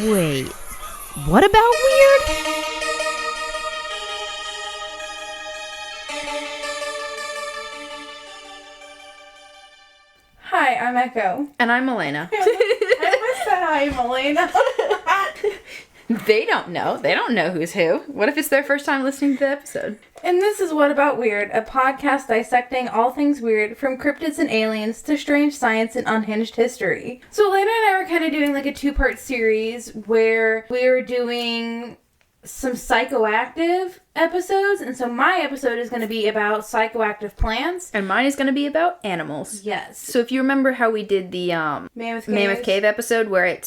Wait, what about weird? Hi, I'm Echo. And I'm Elena. I must say hi, Elena. They don't know. They don't know who's who. What if it's their first time listening to the episode? And this is What About Weird, a podcast dissecting all things weird, from cryptids and aliens to strange science and unhinged history. So Elena and I were kind of doing like a two-part series where we were doing some psychoactive episodes, and so my episode is going to be about psychoactive plants. And mine is going to be about animals. Yes. So if you remember how we did the Mammoth Cave episode, where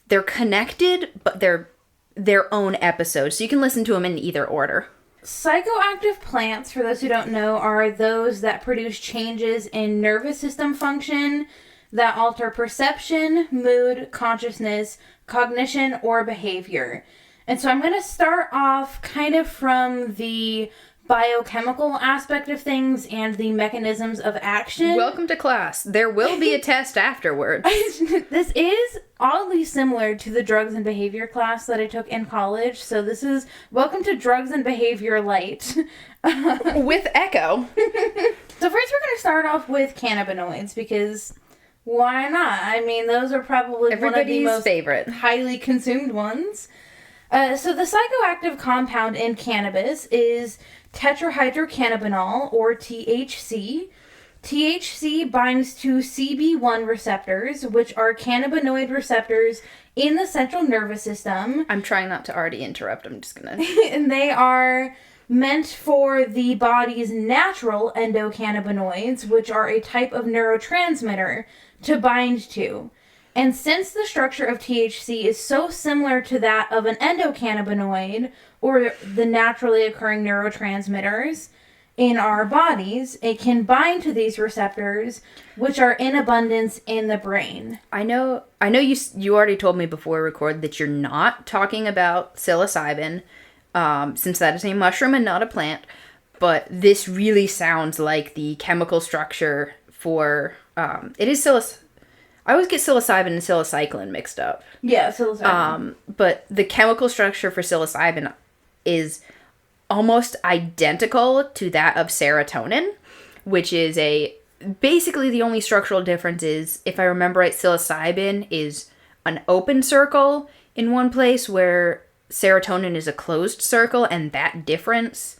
they're connected, but they're their own episode, so you can listen to them in either order. Psychoactive plants, for those who don't know, are those that produce changes in nervous system function that alter perception, mood, consciousness, cognition, or behavior. And so I'm going to start off kind of from the biochemical aspect of things and the mechanisms of action. Welcome to class. There will be a test afterwards. This is oddly similar to the drugs and behavior class that I took in college. So this is welcome to drugs and behavior light. With Echo. So first we're going to start off with cannabinoids, because why not? I mean, those are probably everybody's one of the most favorite, highly consumed ones. So the psychoactive compound in cannabis is tetrahydrocannabinol, or THC. THC binds to CB1 receptors, which are cannabinoid receptors in the central nervous system. I'm trying not to already interrupt. I'm just gonna... And they are meant for the body's natural endocannabinoids, which are a type of neurotransmitter, to bind to. And since the structure of THC is so similar to that of an endocannabinoid, or the naturally occurring neurotransmitters in our bodies, it can bind to these receptors, which are in abundance in the brain. I know you already told me before we recorded that you're not talking about psilocybin, since that is a mushroom and not a plant, but this really sounds like the chemical structure for, it is I always get psilocybin and psilocybin mixed up. Yeah, psilocybin. But the chemical structure for psilocybin is almost identical to that of serotonin, which is basically the only structural difference is, if I remember right, psilocybin is an open circle in one place where serotonin is a closed circle, and that difference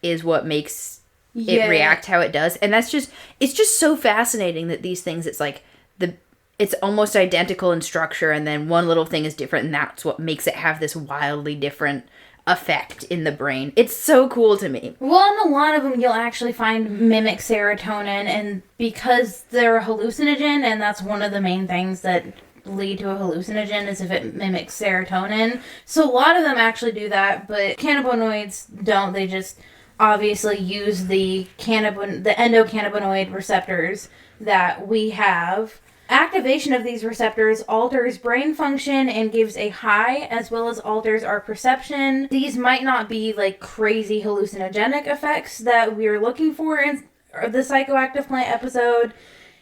is what makes it react how it does. And it's just so fascinating that these things, it's almost identical in structure, and then one little thing is different, and that's what makes it have this wildly different effect in the brain. It's so cool to me. Well, and a lot of them you'll actually find mimic serotonin, and because they're a hallucinogen, and that's one of the main things that lead to a hallucinogen is if it mimics serotonin. So a lot of them actually do that, but cannabinoids don't. They just obviously use the endocannabinoid receptors that we have. Activation of these receptors alters brain function and gives a high, as well as alters our perception. These might not be like crazy hallucinogenic effects that we're looking for in the psychoactive plant episode.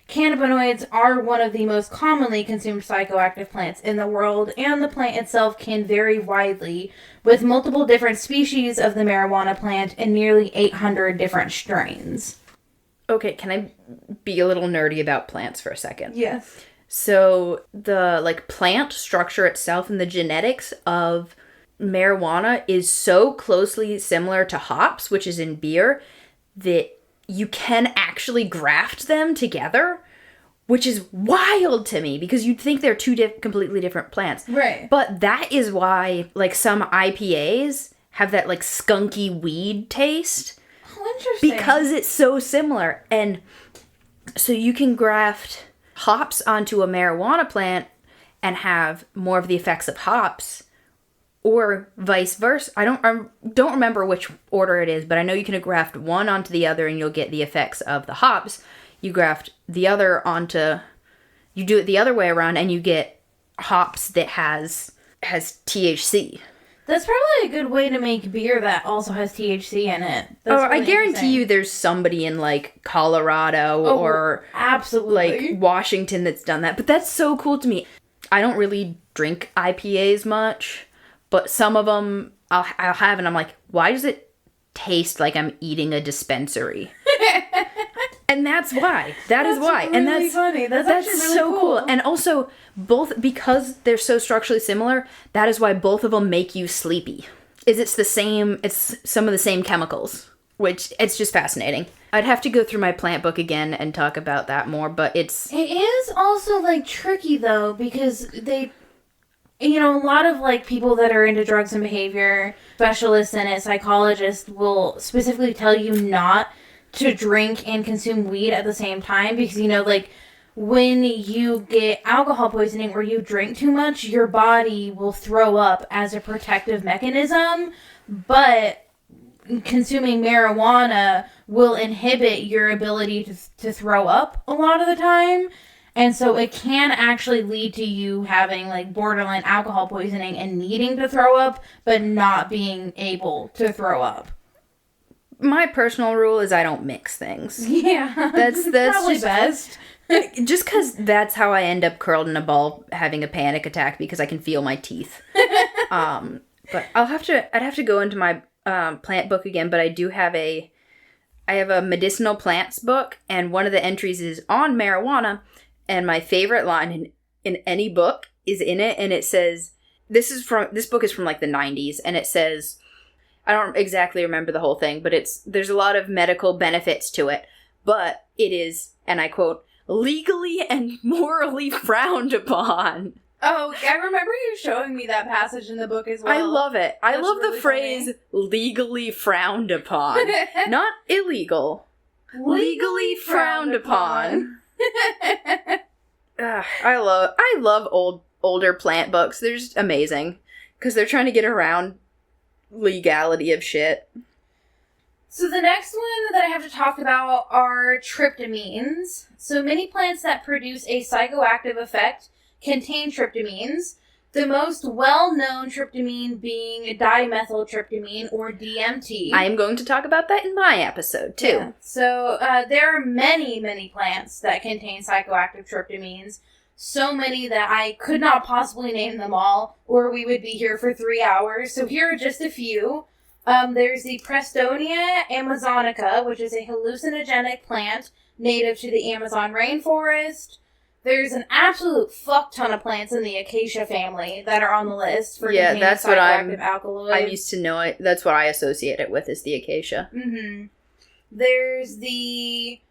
Cannabinoids are one of the most commonly consumed psychoactive plants in the world, and the plant itself can vary widely, with multiple different species of the marijuana plant and nearly 800 different strains. Okay, can I be a little nerdy about plants for a second? Yes. So the plant structure itself and the genetics of marijuana is so closely similar to hops, which is in beer, that you can actually graft them together, which is wild to me because you'd think they're two completely different plants. Right. But that is why some IPAs have that skunky weed taste. Oh, interesting. Because it's so similar. And so you can graft hops onto a marijuana plant and have more of the effects of hops, or vice versa. I don't remember which order it is, but I know you can graft one onto the other and you'll get the effects of the hops. You graft the other you do it the other way around and you get hops that has THC. That's probably a good way to make beer that also has THC in it. That's I guarantee you there's somebody in Colorado or absolutely Washington that's done that. But that's so cool to me. I don't really drink IPAs much, but some of them I'll have and I'm like, why does it taste like I'm eating a dispensary? And that's why. That's why. Really and that's funny. That's actually really so cool. cool. And also, both, because they're so structurally similar, that is why both of them make you sleepy. It's some of the same chemicals, which it's just fascinating. I'd have to go through my plant book again and talk about that more, but it is also, like, tricky, though, because they, you know, a lot of, like, people that are into drugs and behavior, specialists in it, psychologists, will specifically tell you not to drink and consume weed at the same time, because, you know, like, when you get alcohol poisoning or you drink too much, your body will throw up as a protective mechanism, but consuming marijuana will inhibit your ability to throw up a lot of the time. And so it can actually lead to you having, like, borderline alcohol poisoning and needing to throw up, but not being able to throw up. My personal rule is I don't mix things. Yeah. That's probably just best. Just because that's how I end up curled in a ball having a panic attack, because I can feel my teeth. But I'd have to go into my plant book again, but I have a medicinal plants book, and one of the entries is on marijuana, and my favorite line in any book is in it, and it says, this book is from like the 90s, and it says, I don't exactly remember the whole thing, but there's a lot of medical benefits to it, but it is, and I quote, legally and morally frowned upon. Oh, I remember you showing me that passage in the book as well. I love it. I love really the phrase, funny. Legally frowned upon. Not illegal. Legally frowned upon. I love older plant books. They're just amazing. Because they're trying to get around legality of shit. So the next one that I have to talk about are tryptamines. So many plants that produce a psychoactive effect contain tryptamines. The most well-known tryptamine being dimethyltryptamine, or DMT. I am going to talk about that in my episode, too. Yeah. So there are many, many plants that contain psychoactive tryptamines. So many that I could not possibly name them all, or we would be here for 3 hours. So here are just a few. There's the Prestonia amazonica, which is a hallucinogenic plant native to the Amazon rainforest. There's an absolute fuck ton of plants in the acacia family that are on the list for containing that's what alkaloids. I'm used to know it. That's what I associate it with, is the acacia. Mm-hmm. There's the...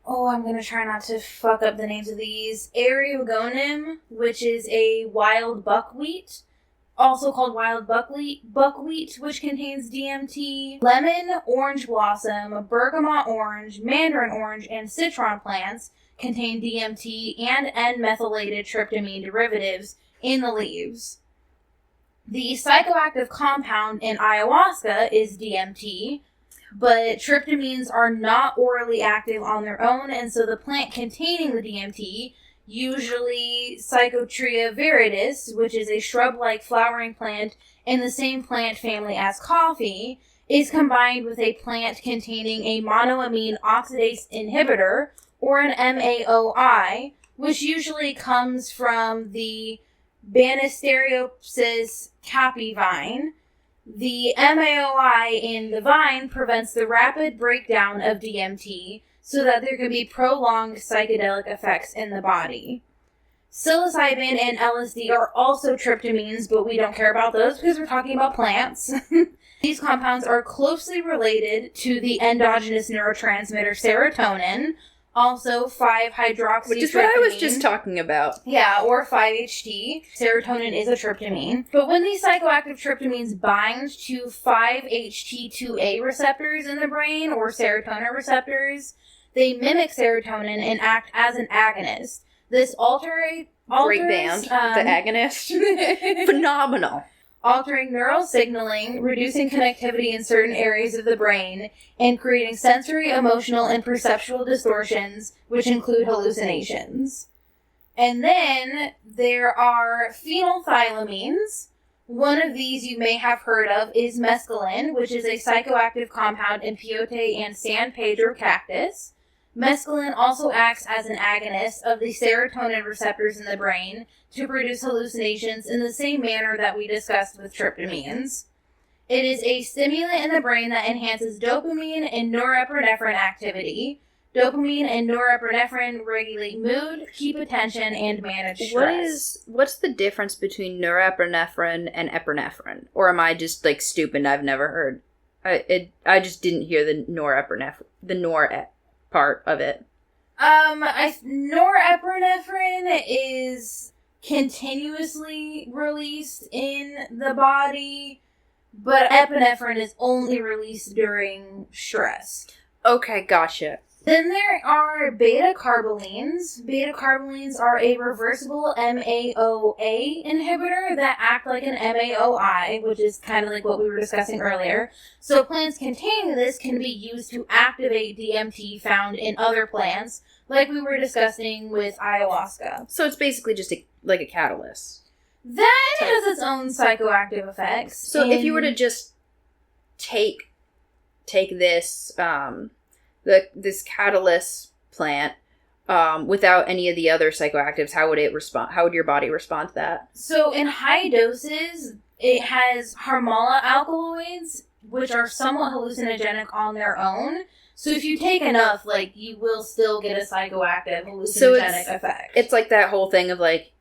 Oh, I'm going to try not to fuck up the names of these. Eriogonum, which is a wild buckwheat, also called wild buckwheat, which contains DMT. Lemon, orange blossom, bergamot orange, mandarin orange, and citron plants contain DMT and N-methylated tryptamine derivatives in the leaves. The psychoactive compound in ayahuasca is DMT, but tryptamines are not orally active on their own, and so the plant containing the DMT, usually Psychotria viridis, which is a shrub-like flowering plant in the same plant family as coffee, is combined with a plant containing a monoamine oxidase inhibitor, or an MAOI, which usually comes from the Banisteriopsis caapi vine. The MAOI in the vine prevents the rapid breakdown of DMT so that there can be prolonged psychedelic effects in the body. Psilocybin and LSD are also tryptamines, but we don't care about those because we're talking about plants. These compounds are closely related to the endogenous neurotransmitter serotonin, also 5-hydroxytryptamine. Which is what I was just talking about. Yeah, or 5-HT. Serotonin is a tryptamine. But when these psychoactive tryptamines bind to 5-HT2A receptors in the brain, or serotonin receptors, they mimic serotonin and act as an agonist. This alters... Great band. The Agonist. Phenomenal. Altering neural signaling, reducing connectivity in certain areas of the brain, and creating sensory, emotional, and perceptual distortions, which include hallucinations. And then there are phenolthylamines. One of these you may have heard of is mescaline, which is a psychoactive compound in peyote and San Pedro cactus. Mescaline also acts as an agonist of the serotonin receptors in the brain to produce hallucinations in the same manner that we discussed with tryptamines. It is a stimulant in the brain that enhances dopamine and norepinephrine activity. Dopamine and norepinephrine regulate mood, keep attention, and manage stress. What's the difference between norepinephrine and epinephrine? Or am I just, like, stupid and I've never heard? I just didn't hear the nor part of it. Norepinephrine is continuously released in the body, but epinephrine is only released during stress. Okay, gotcha. Then there are beta-carbolines. Beta-carbolines are a reversible MAOA inhibitor that act like an MAOI, which is kind of like what we were discussing earlier. So plants containing this can be used to activate DMT found in other plants, like we were discussing with ayahuasca. So it's basically just like a catalyst. That has its own psychoactive effects. So if you were to just take this this catalyst plant without any of the other psychoactives, how would it respond? How would your body respond to that? So in high doses, it has harmala alkaloids, which are somewhat hallucinogenic on their own. So if you take enough, like, you will still get a psychoactive hallucinogenic effect. It's like that whole thing of, like,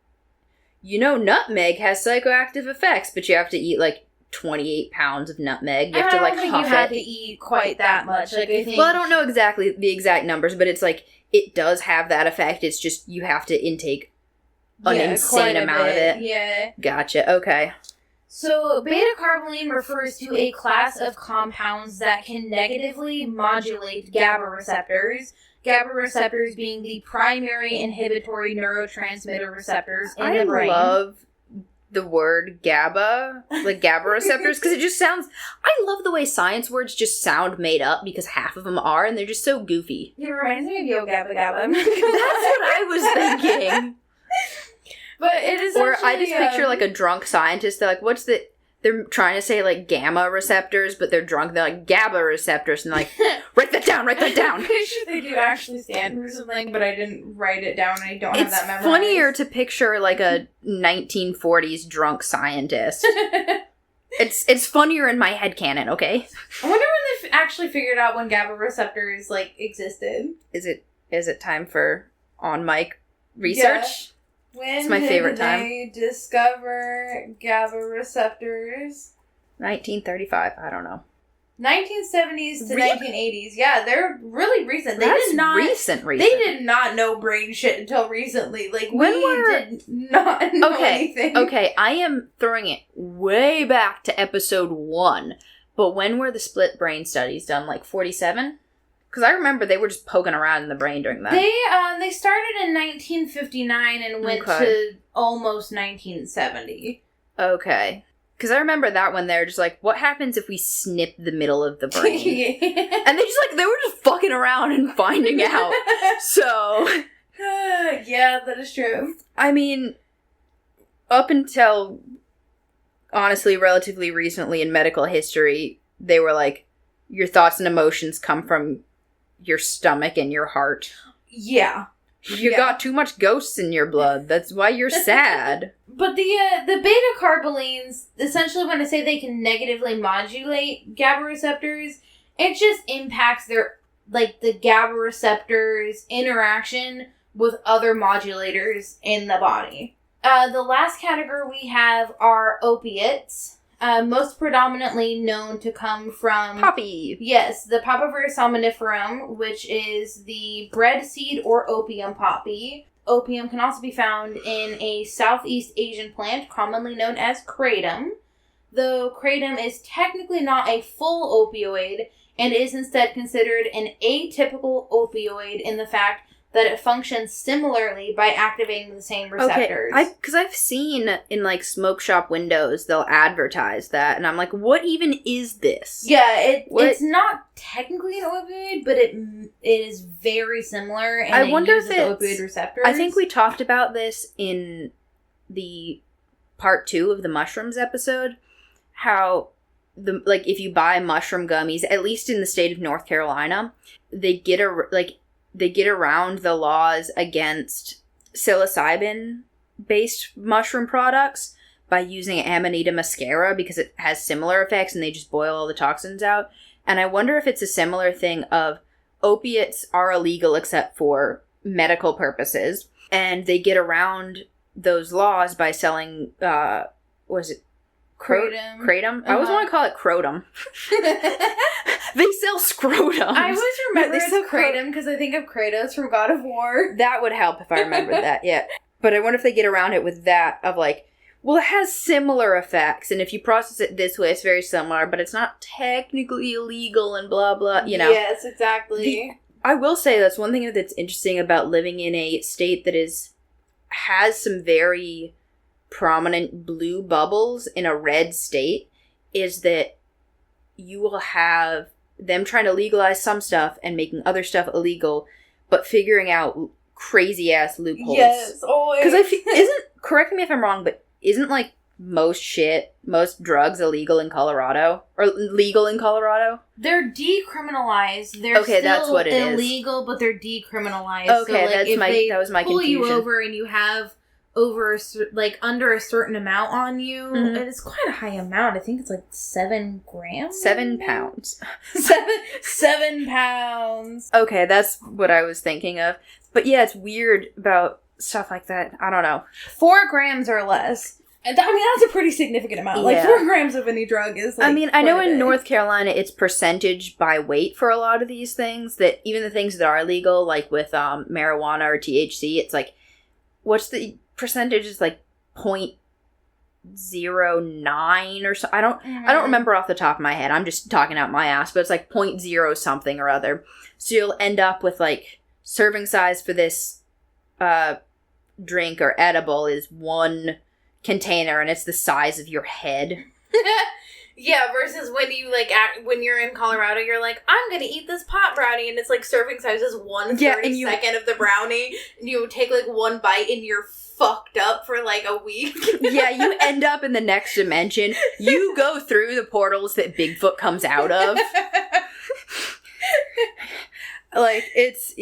nutmeg has psychoactive effects, but you have to eat, like, 28 pounds of nutmeg. You have to, like, huff it. You had to eat quite that much. Like, I think. Well, I don't know exactly the exact numbers, but it's like, it does have that effect. It's just, you have to intake an insane amount of it. Yeah. Gotcha. Okay. So, beta-carboline refers to a class of compounds that can negatively modulate GABA receptors. GABA receptors being the primary inhibitory neurotransmitter receptors in the brain. I love the word GABA, like GABA receptors, because it just sounds, I love the way science words just sound made up, because half of them are, and they're just so goofy. It reminds me of Yo Gabba Gabba. That's what I was thinking. But it is Or I just picture, like, a drunk scientist, they're like, they're trying to say, like, gamma receptors, but they're drunk, they're like, GABA receptors, and like, write that down! I'm pretty sure they do actually stand for something, but I didn't write it down, and I don't have that memorized. It's funnier to picture, like, a 1940s drunk scientist. It's funnier in my headcanon, okay? I wonder when they actually figured out when GABA receptors, like, existed. Is it time for on-mic research? Yeah. When it's my favorite time. They discover GABA receptors? 1935. I don't know. 1970s to Really? 1980s. Yeah, they're really recent. That's recent. They did not know brain shit until recently. Like, When we were- did not know anything. Okay, I am throwing it way back to episode 1. But when were the split brain studies done? Like 47? Because I remember they were just poking around in the brain during that. They started in 1959 and went to almost 1970. Okay. Because I remember that one, they're just like, what happens if we snip the middle of the brain? And they were just fucking around and finding out. So. Yeah, that is true. I mean, up until, honestly, relatively recently in medical history, they were like, your thoughts and emotions come from your stomach and your heart. Yeah. You got too much ghosts in your blood. That's why you're sad. But the beta-carbolines, essentially when I say they can negatively modulate GABA receptors, it just impacts their, like, the GABA receptors' interaction with other modulators in the body. The last category we have are opiates. Most predominantly known to come from... Poppy. Yes, the Papaver somniferum, which is the bread seed or opium poppy. Opium can also be found in a Southeast Asian plant commonly known as kratom. Though kratom is technically not a full opioid and is instead considered an atypical opioid in the fact that it functions similarly by activating the same receptors. Okay, because I've seen in, like, smoke shop windows, they'll advertise that, and I'm like, what even is this? Yeah, it's not technically an opioid, but it is very similar, and I wonder uses if the opioid receptors. I think we talked about this in the part 2 of the mushrooms episode, how, if you buy mushroom gummies, at least in the state of North Carolina, they get they get around the laws against psilocybin-based mushroom products by using Amanita muscaria because it has similar effects and they just boil all the toxins out. And I wonder if it's a similar thing of opiates are illegal except for medical purposes. And they get around those laws by selling, was it Kratom? Kratom? I always want to call it Crotum. They sell scrotums. I always remember it's Kratom because I think of Kratos from God of War. That would help if I remembered that, yeah. But I wonder if they get around it with that of like, well, it has similar effects, and if you process it this way, it's very similar, but it's not technically illegal and blah, blah, you know. Yes, exactly. I will say that's one thing that's interesting about living in a state that has some very prominent blue bubbles in a red state, is that you will have them trying to legalize some stuff and making other stuff illegal, but figuring out crazy-ass loopholes. Yes, always. Because correct me if I'm wrong, but isn't, like, most drugs illegal in Colorado? Or legal in Colorado? They're decriminalized. They're okay, that's what it is. Illegal, but they're decriminalized. Okay, so, like, that was my pull confusion. You over and you have under a certain amount on you, and it's quite a high amount. I think it's like 7 grams? 7 pounds. 7 pounds. Okay, that's what I was thinking of. But yeah, it's weird about stuff like that. I don't know. 4 grams or less. I mean, that's a pretty significant amount. Like, 4 grams of any drug is, like, I mean, I know in North Carolina it's percentage by weight for a lot of these things, that even the things that are illegal, like with marijuana or THC, it's like, what's the percentage? Is like 0.09 or so. I don't remember off the top of my head. I'm just talking out my ass, but it's like 0.0 something or other. So you'll end up with, like, serving size for this drink or edible is 1 container, and it's the size of your head. Yeah, versus when you, like, when you're in Colorado, you're like, I'm gonna eat this pot brownie, and it's, like, serving size is 1/32 of the brownie, and you take, like, 1 bite, and you're fucked up for, like, a week. Yeah, you end up in the next dimension. You go through the portals that Bigfoot comes out of. Like, it's,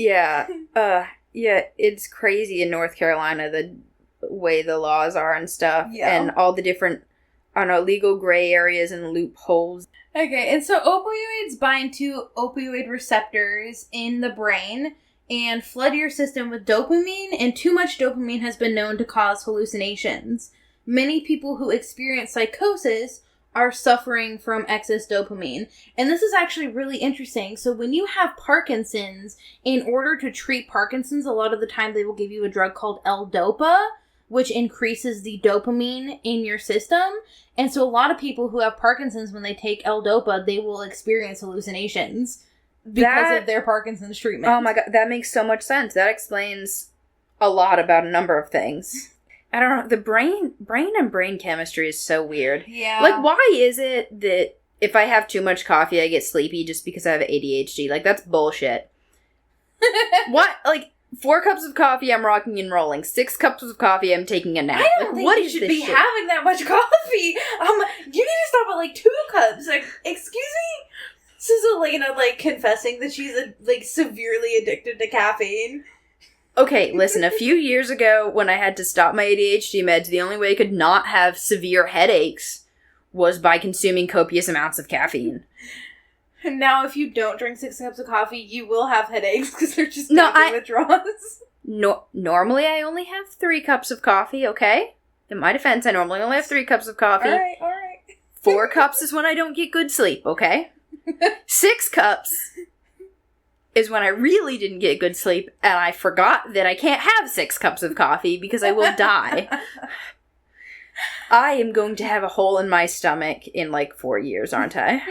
it's crazy in North Carolina, the way the laws are and stuff, and all the different, I don't know, legal gray areas and loopholes. Okay, and so opioids bind to opioid receptors in the brain and flood your system with dopamine, and too much dopamine has been known to cause hallucinations. Many people who experience psychosis are suffering from excess dopamine. And this is actually really interesting. So when you have Parkinson's, in order to treat Parkinson's, a lot of the time they will give you a drug called L-Dopa, which increases the dopamine in your system. And so a lot of people who have Parkinson's, when they take L-Dopa, they will experience hallucinations because of their Parkinson's treatment. Oh my god, that makes so much sense. That explains a lot about a number of things. I don't know, the brain and brain chemistry is so weird. Yeah. Like, why is it that if I have too much coffee, I get sleepy just because I have ADHD? Like, that's bullshit. What? Like, 4 cups of coffee, I'm rocking and rolling. 6 cups of coffee, I'm taking a nap. I don't think you should be having that much coffee. You need to stop at, like, 2 cups. Like, excuse me? This is Elena, like, confessing that she's, like, severely addicted to caffeine. Okay, listen, a few years ago, when I had to stop my ADHD meds, the only way I could not have severe headaches was by consuming copious amounts of caffeine. And now, if you don't drink 6 cups of coffee, you will have headaches, because they're just withdrawals. Normally, I only have 3 cups of coffee, okay? In my defense, I normally only have 3 cups of coffee. Alright. 4 cups is when I don't get good sleep, okay? 6 cups is when I really didn't get good sleep, and I forgot that I can't have 6 cups of coffee because I will die. I am going to have a hole in my stomach in, like, 4 years, aren't I?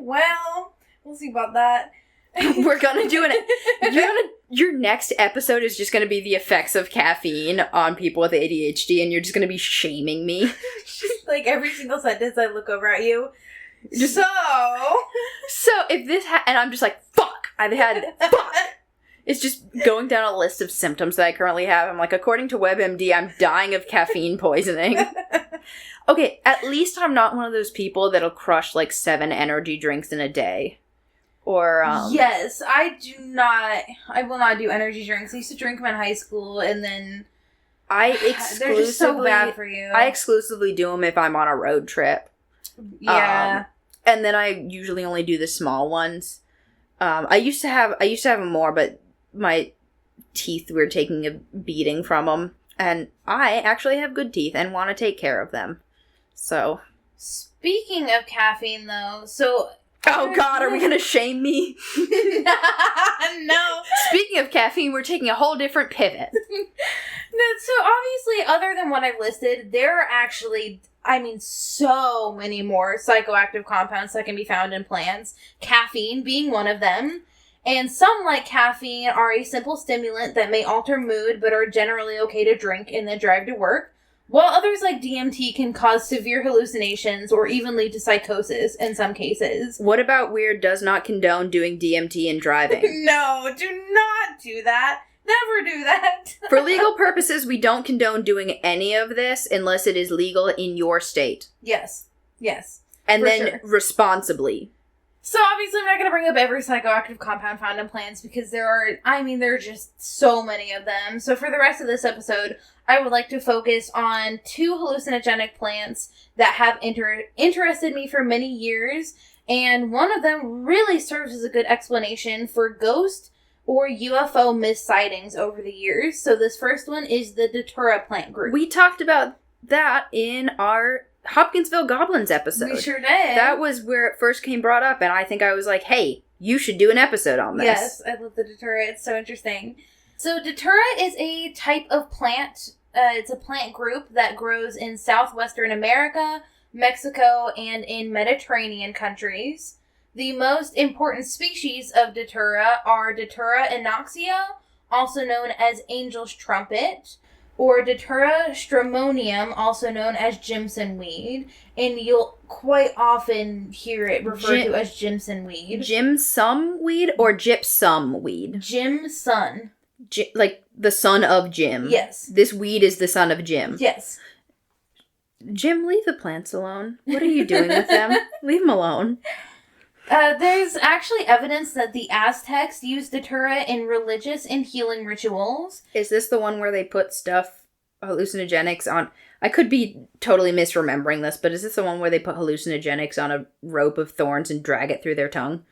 Well, we'll see about that. We're gonna do it. Your next episode is just gonna be the effects of caffeine on people with ADHD, and you're just gonna be shaming me. Just, like, every single sentence I look over at you. So if this and I'm just like, fuck, it's just going down a list of symptoms that I currently have. I'm like, according to WebMD, I'm dying of caffeine poisoning. Okay, at least I'm not one of those people that'll crush, like, 7 energy drinks in a day. Or, Yes, I will not do energy drinks. I used to drink them in high school, and then they're just so bad for you. I exclusively do them if I'm on a road trip. Yeah. And then I usually only do the small ones. I used to have them more, but my teeth were taking a beating from them. And I actually have good teeth and want to take care of them. So. Speaking of caffeine, though, so... Oh, God, are we going to shame me? No. Speaking of caffeine, we're taking a whole different pivot. So, obviously, other than what I've listed, there are actually, so many more psychoactive compounds that can be found in plants. Caffeine being one of them. And some, like caffeine, are a simple stimulant that may alter mood, but are generally okay to drink and then drive to work. While others, like DMT, can cause severe hallucinations or even lead to psychosis in some cases. What about weird does not condone doing DMT and driving? No, do not do that. Never do that. For legal purposes, we don't condone doing any of this unless it is legal in your state. Yes. And then responsibly. So obviously I'm not going to bring up every psychoactive compound found in plants because there are just so many of them. So for the rest of this episode, I would like to focus on 2 hallucinogenic plants that have interested me for many years. And one of them really serves as a good explanation for ghost or UFO missightings over the years. So this first one is the Datura plant group. We talked about that in our Hopkinsville Goblins episode. We sure did. That was where it first came brought up, and I think I was like, hey, you should do an episode on this. Yes, I love the Datura. It's so interesting. So Datura is a type of plant. It's a plant group that grows in southwestern America, Mexico, and in Mediterranean countries. The most important species of Datura are Datura anoxia, also known as angel's trumpet, or Datura stramonium, also known as Jimson weed, and you'll quite often hear it referred to as Jimson weed. Jimson weed or gypsum weed? Jimson. Like the son of Jim. Yes. This weed is the son of Jim. Yes. Jim, leave the plants alone. What are you doing with them? Leave them alone. There's actually evidence that the Aztecs used Datura in religious and healing rituals. Is this the one where they put hallucinogenics on... I could be totally misremembering this, but is this the one where they put hallucinogenics on a rope of thorns and drag it through their tongue?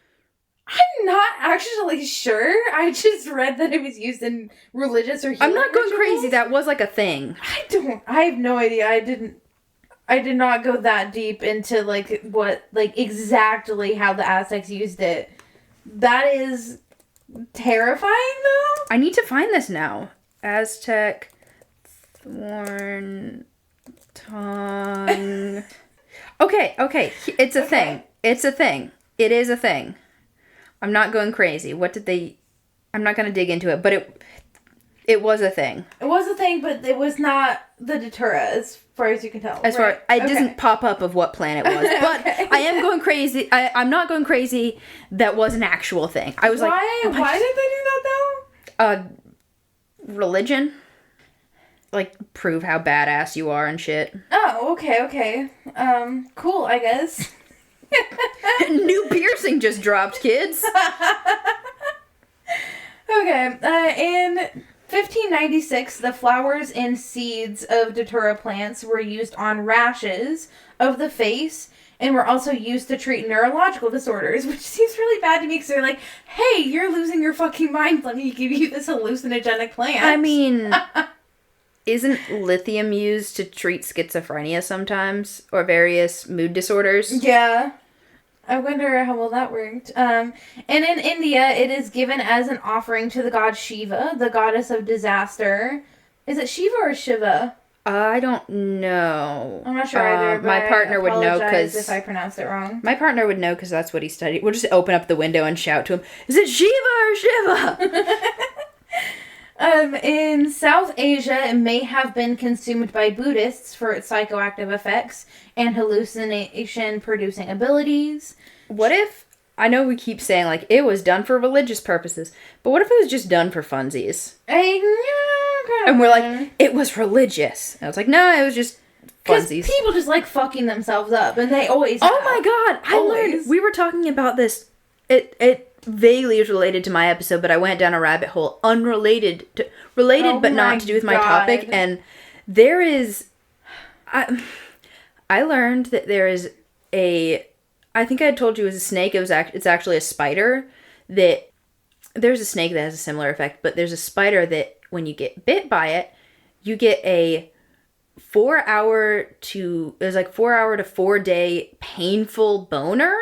I'm not actually sure. I just read that it was used in religious or healing I'm not going rituals. crazy. That was like a thing. I have no idea. I did not go that deep into, exactly how the Aztecs used it. That is terrifying, though. I need to find this now. Aztec thorn tongue. Okay. It's a thing. It's a thing. It is a thing. I'm not going crazy. I'm not going to dig into it, but it was a thing. It was a thing, but it was not the Datura, as far as you can tell. It doesn't pop up of what plant it was, but Okay. I am going crazy. I'm not going crazy. That was an actual thing. I was why? like, Why did they do that though? Religion, like prove how badass you are and shit. Oh, okay. Cool, I guess. New piercing just dropped, kids. Okay, in 1596, the flowers and seeds of Datura plants were used on rashes of the face and were also used to treat neurological disorders, which seems really bad to me because they're like, hey, you're losing your fucking mind, let me give you this hallucinogenic plant. I mean, isn't lithium used to treat schizophrenia sometimes? Or various mood disorders? Yeah. I wonder how well that worked. And in India, it is given as an offering to the god Shiva, the goddess of disaster. Is it Shiva or Shiva? I don't know. I'm not sure either. But my partner would know because if I pronounced it wrong. My partner would know because that's what he studied. We'll just open up the window and shout to him, "Is it Shiva or Shiva?" In South Asia, it may have been consumed by Buddhists for its psychoactive effects and hallucination-producing abilities. What if, I know we keep saying, like, it was done for religious purposes, but what if it was just done for funsies? And we're like, it was religious. And I was like, no, it was just funsies. Because people just like fucking themselves up, and they always Oh my god, I learned, we were talking about this it vaguely is related to my episode, but I went down a rabbit hole related but not to do with my topic. And there is, I learned that there is I think I had told you it was a snake. It's actually a spider. That there's a snake that has a similar effect, but there's a spider that when you get bit by it, you get a 4 hour to 4 day painful boner.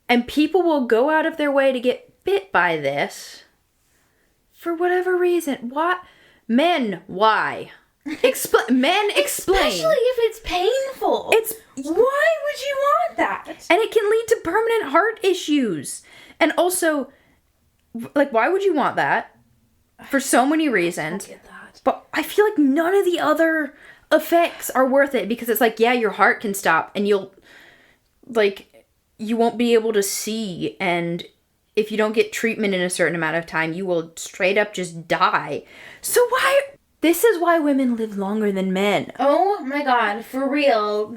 And people will go out of their way to get bit by this for whatever reason. What? Men, why? Men, explain. Especially if it's painful. Why would you want that? And it can lead to permanent heart issues. And also, like, why would you want that? For so many reasons. I get that. But I feel like none of the other effects are worth it, because it's like, yeah, your heart can stop and you won't be able to see, and if you don't get treatment in a certain amount of time, you will straight up just die. So this is why women live longer than men. Oh my god, for real.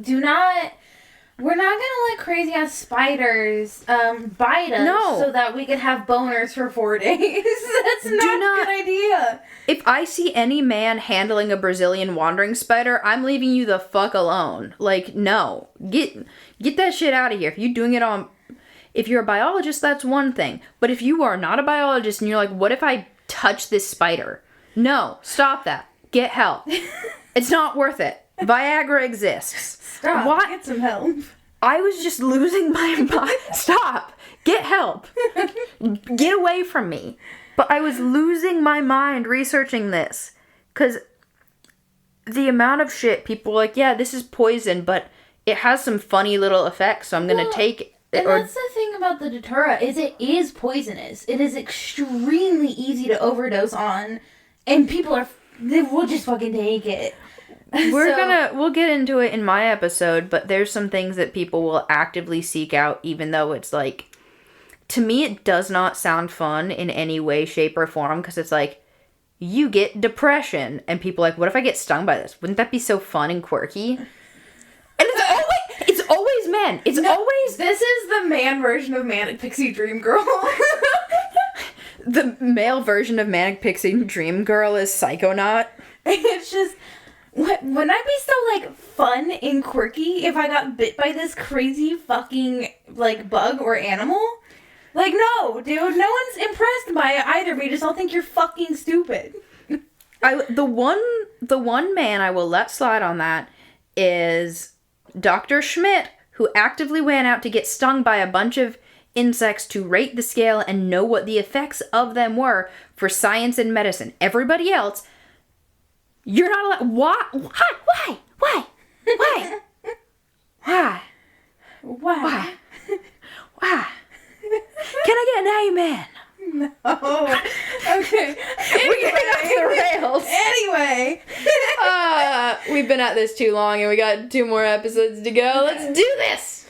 We're not gonna let crazy ass spiders bite us so that we could have boners for 4 days. That's not a good idea. If I see any man handling a Brazilian wandering spider, I'm leaving you the fuck alone. Like, no. Get that shit out of here. If you're a biologist, that's one thing. But if you are not a biologist and you're like, what if I touch this spider? No, stop that. Get help. It's not worth it. Viagra exists. Stop. What? Get some help. I was just losing my mind. Stop. Get help. Get away from me. But I was losing my mind researching this. Because the amount of shit people are like, yeah, this is poison, but it has some funny little effects, so I'm going to take it. And that's the thing about the Datura, is it is poisonous. It is extremely easy to overdose on, and people will just fucking take it. We'll get into it in my episode, but there's some things that people will actively seek out, even though it's like, to me, it does not sound fun in any way, shape, or form, because it's like, you get depression, and people are like, what if I get stung by this? Wouldn't that be so fun and quirky? And it's always men. This is the man version of Manic Pixie Dream Girl. The male version of Manic Pixie Dream Girl is Psychonaut. It's just, wouldn't I be so, like, fun and quirky if I got bit by this crazy fucking, like, bug or animal? Like, no, dude, no one's impressed by it either. We just all think you're fucking stupid. The one man I will let slide on that is Dr. Schmidt, who actively went out to get stung by a bunch of insects to rate the scale and know what the effects of them were for science and medicine. Everybody else, you're not allowed. Why? Why? Why? Why? Why? Why? Why? Can I get an amen? No. Okay. We're getting off the rails. Anyway. We've been at this too long and we got 2 more episodes to go. Let's do this!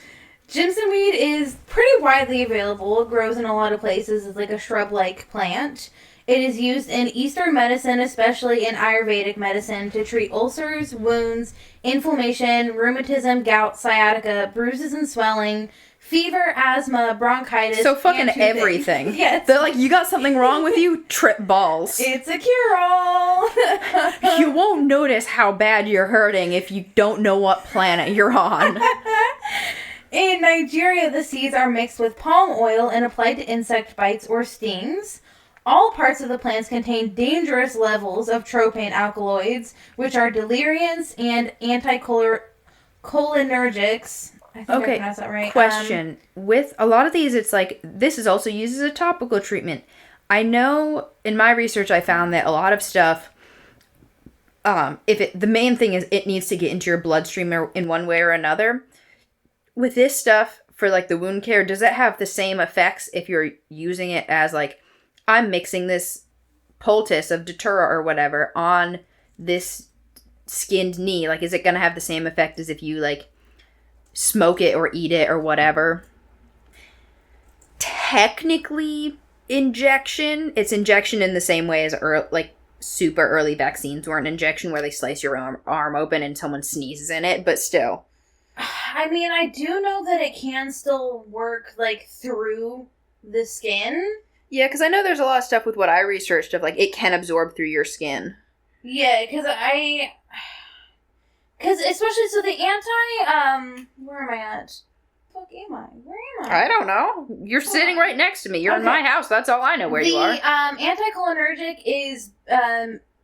Jimson weed is pretty widely available. It grows in a lot of places. It's like a shrub-like plant. It is used in Eastern medicine, especially in Ayurvedic medicine, to treat ulcers, wounds, inflammation, rheumatism, gout, sciatica, bruises and swelling, fever, asthma, bronchitis. So fucking everything. Yes. They're like, you got something wrong with you? Trip balls. It's a cure-all. You won't notice how bad you're hurting if you don't know what planet you're on. In Nigeria, the seeds are mixed with palm oil and applied to insect bites or stings. All parts of the plants contain dangerous levels of tropane alkaloids, which are deliriants and anticholinergics. I think I pronounced that right. Question. With a lot of these, it's like, this is also used as a topical treatment. I know in my research I found that a lot of stuff, the main thing is it needs to get into your bloodstream in one way or another. With this stuff, for like the wound care, does it have the same effects if you're using it as like, I'm mixing this poultice of Datura or whatever on this skinned knee? Like, is it going to have the same effect as if you like smoke it or eat it or whatever? Technically, it's injection in the same way as super early vaccines were an injection where they slice your arm open and someone sneezes in it, but still. I mean, I do know that it can still work, like, through the skin. Yeah, because I know there's a lot of stuff with what I researched of, like, it can absorb through your skin. Yeah, because especially, so the where am I at? Fuck am I? Where am I? I don't know. You're sitting right next to me. You're in my house. That's all I know where you are. The anticholinergic is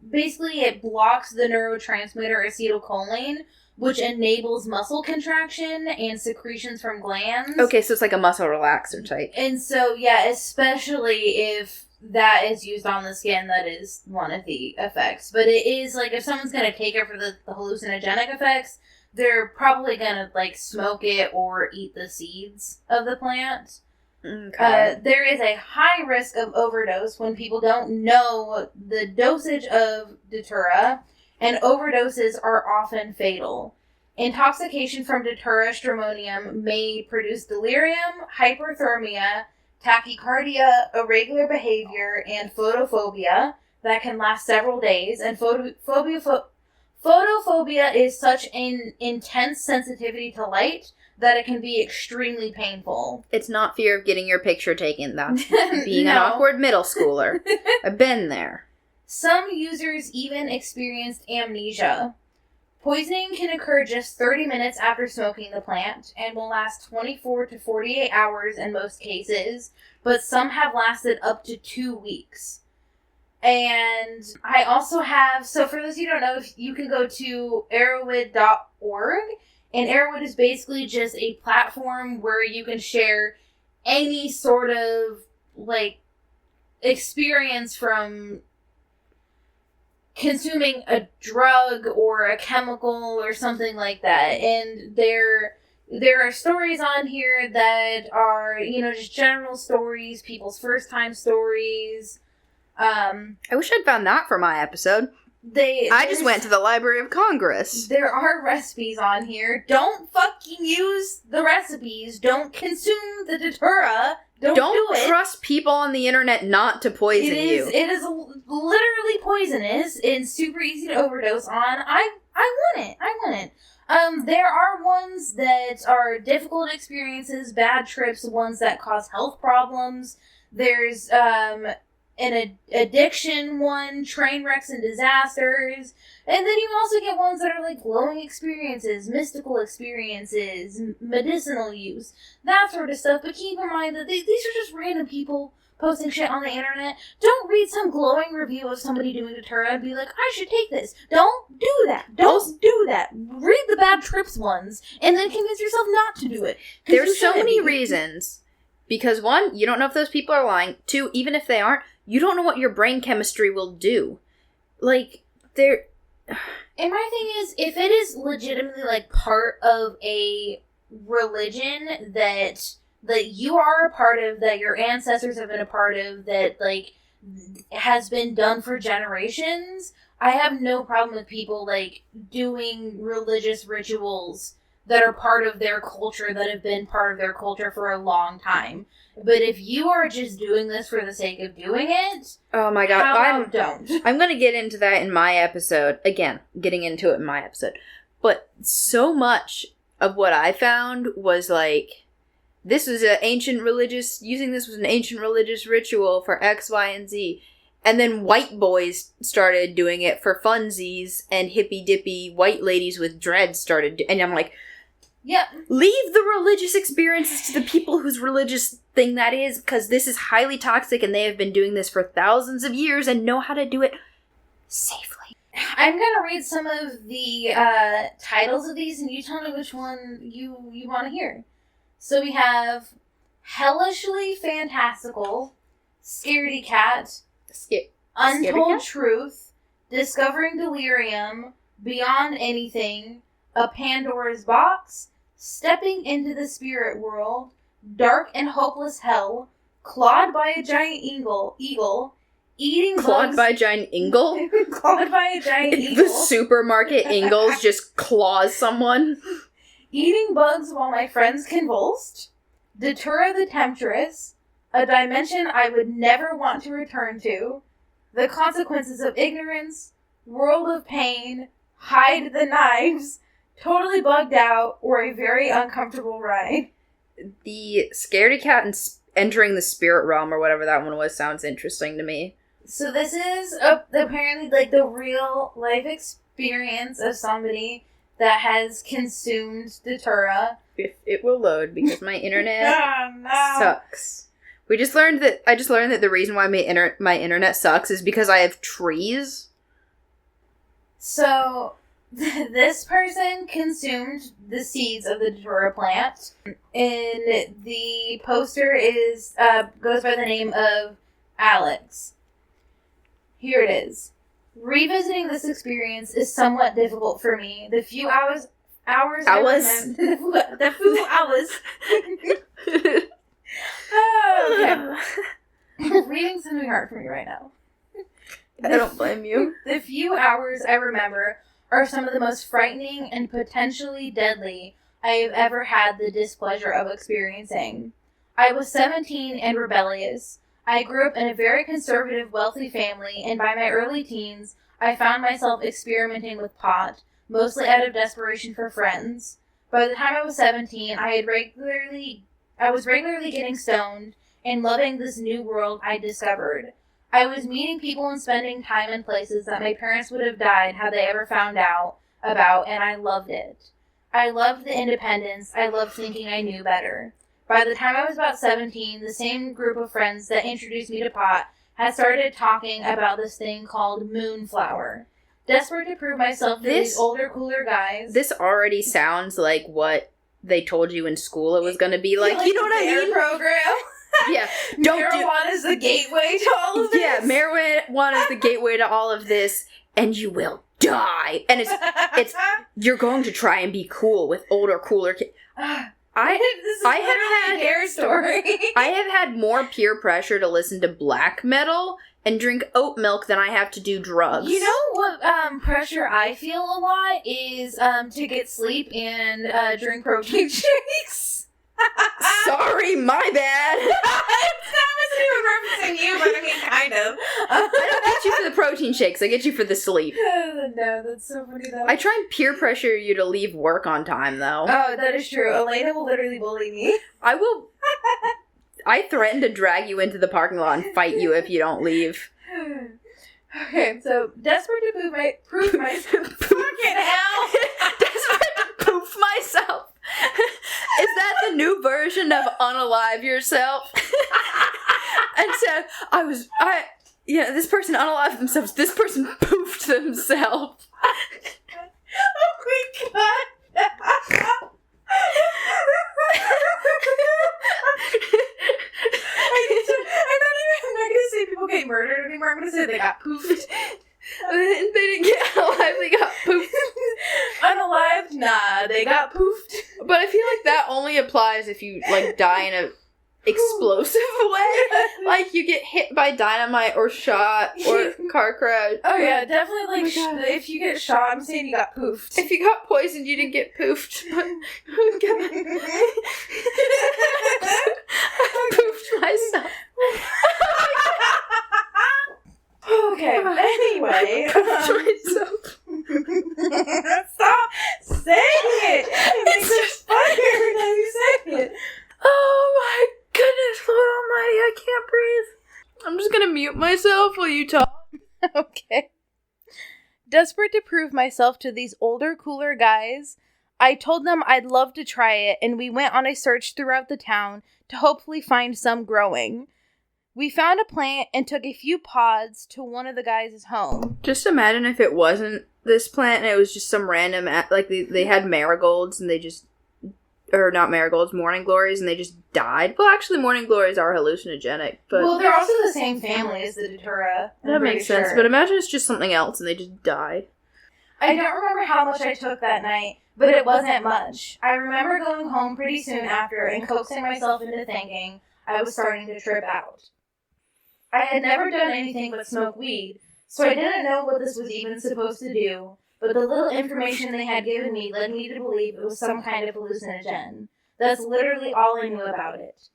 basically it blocks the neurotransmitter acetylcholine, which enables muscle contraction and secretions from glands. Okay, so it's like a muscle relaxer type. And so, yeah, especially if that is used on the skin, that is one of the effects. But it is, like, if someone's going to take it for the hallucinogenic effects, they're probably going to, like, smoke it or eat the seeds of the plant. Okay. There is a high risk of overdose when people don't know the dosage of Datura, and overdoses are often fatal. Intoxication from Datura stramonium may produce delirium, hyperthermia, tachycardia, irregular behavior, and photophobia that can last several days. And photophobia is such an intense sensitivity to light that it can be extremely painful. It's not fear of getting your picture taken. That's being an awkward middle schooler. I've been there. Some users even experienced amnesia. Poisoning can occur just 30 minutes after smoking the plant and will last 24 to 48 hours in most cases, but some have lasted up to 2 weeks. And I also have, so for those of you who don't know, if you can go to arrowwood.org, and Arrowwood is basically just a platform where you can share any sort of, like, experience from consuming a drug or a chemical or something like that. And there are stories on here that are, just general stories, people's first time stories. I wish I'd found that for my episode. I just went to the Library of Congress. There are recipes on here. Don't fucking use the recipes. Don't consume the Datura. Don't do it. Trust people on the internet not to poison you. It is literally poisonous and super easy to overdose on. I want it. There are ones that are difficult experiences, bad trips, ones that cause health problems. There's an addiction one, train wrecks and disasters. And then you also get ones that are like glowing experiences, mystical experiences, medicinal use, that sort of stuff. But keep in mind that these are just random people posting shit on the internet. Don't read some glowing review of somebody doing Datura and be like, I should take this. Don't do that. Don't do that. Read the bad trips ones and then convince yourself not to do it. There's so many reasons. Because one, you don't know if those people are lying. Two, even if they aren't, you don't know what your brain chemistry will do. Like, they're... And my thing is, if it is legitimately, like, part of a religion that you are a part of, that your ancestors have been a part of, that, like, has been done for generations, I have no problem with people, like, doing religious rituals that are part of their culture, that have been part of their culture for a long time. But if you are just doing this for the sake of doing it, oh my god, don't. I'm going to get into that in my episode. Again, getting into it in my episode. But so much of what I found was like, using this was an ancient religious ritual for X, Y, and Z. And then white boys started doing it for funsies, and hippy-dippy white ladies with dreads started and I'm like, yep. Leave the religious experiences to the people whose religious thing that is, because this is highly toxic and they have been doing this for thousands of years and know how to do it safely. I'm going to read some of the titles of these and you tell me which one you want to hear. So we have Hellishly Fantastical, Scaredy Cat, Untold Truth, Discovering Delirium, Beyond Anything, A Pandora's Box, Stepping into the Spirit World, Dark and Hopeless Hell, Clawed by a Giant Eagle, Eating Clawed Bugs... by a Giant Ingle? Clawed by a Giant Eagle. The supermarket Ingles just claws someone. Eating Bugs While My Friends Convulsed, Datura the Temptress, A Dimension I Would Never Want to Return to, The Consequences of Ignorance, World of Pain, Hide the Knives, Totally Bugged Out, or A Very Uncomfortable Ride. The Scaredy Cat entering the spirit realm or whatever that one was sounds interesting to me. So this is apparently like the real life experience of somebody that has consumed Datura. If it will load, because my internet sucks. I just learned that the reason why my internet sucks is because I have trees. So this person consumed the seeds of the Datura plant, and the poster goes by the name of Alex. Here it is. Revisiting this experience is somewhat difficult for me. The few hours the few hours. Oh, okay. Reading something hard for me right now. I don't blame you. The few hours I remember are some of the most frightening and potentially deadly I have ever had the displeasure of experiencing. I was 17 and rebellious. I grew up in a very conservative, wealthy family, and by my early teens, I found myself experimenting with pot, mostly out of desperation for friends. By the time I was 17, I was regularly getting stoned and loving this new world I discovered. I was meeting people and spending time in places that my parents would have died had they ever found out about, and I loved it. I loved the independence. I loved thinking I knew better. By the time I was about 17, the same group of friends that introduced me to pot had started talking about this thing called moonflower. Desperate to prove myself to these older, cooler guys. This already sounds like what they told you in school it was going to be like. You know what I mean? Program. Yeah. Marijuana is the gateway to all of this. Yeah, marijuana is the gateway to all of this, and you will die. And it's you're going to try and be cool with older, cooler kids. I have had more peer pressure to listen to black metal and drink oat milk than I have to do drugs. You know what pressure I feel a lot is to get sleep and drink protein shakes. Sorry, my bad. I wasn't even referencing you, but I mean, kind of. I don't get you for the protein shakes. I get you for the sleep. No, that's so funny, though. I try and peer pressure you to leave work on time, though. Oh, that is true. Elena will literally bully me. I threaten to drag you into the parking lot and fight you if you don't leave. Okay, so desperate to prove myself. Fucking hell! Desperate to poof myself. Is that the new version of unalive yourself? And so this person unalived themselves. This person poofed themselves. Oh my god! I'm not gonna say people get murdered anymore. I'm gonna say they got poofed. They didn't get unalive, they got poofed. Unalived? Nah, they got poofed. But I feel like that only applies if you, like, die in a explosive way. Like, you get hit by dynamite or shot or car crash. Oh yeah, definitely, like, if you get shot, I'm saying you got poofed. If you got poisoned, you didn't get poofed. But I poofed myself. Okay, anyway. Myself. Stop saying it! It makes it funnier every time you say it. Oh my goodness, Lord Almighty, I can't breathe. I'm just gonna mute myself while you talk. Okay. Desperate to prove myself to these older, cooler guys, I told them I'd love to try it, and we went on a search throughout the town to hopefully find some growing. We found a plant and took a few pods to one of the guys' home. Just imagine if it wasn't this plant and it was just some random, like they had marigolds and they just, or not marigolds, morning glories, and they just died. Well, actually, morning glories are hallucinogenic, but... Well, they're also the same family as the Datura. That makes sense, but imagine it's just something else and they just die. I don't remember how much I took that night, but it wasn't much. I remember going home pretty soon after and coaxing myself into thinking I was starting to trip out. I had never done anything but smoke weed, so I didn't know what this was even supposed to do, but the little information they had given me led me to believe it was some kind of hallucinogen. That's literally all I knew about it.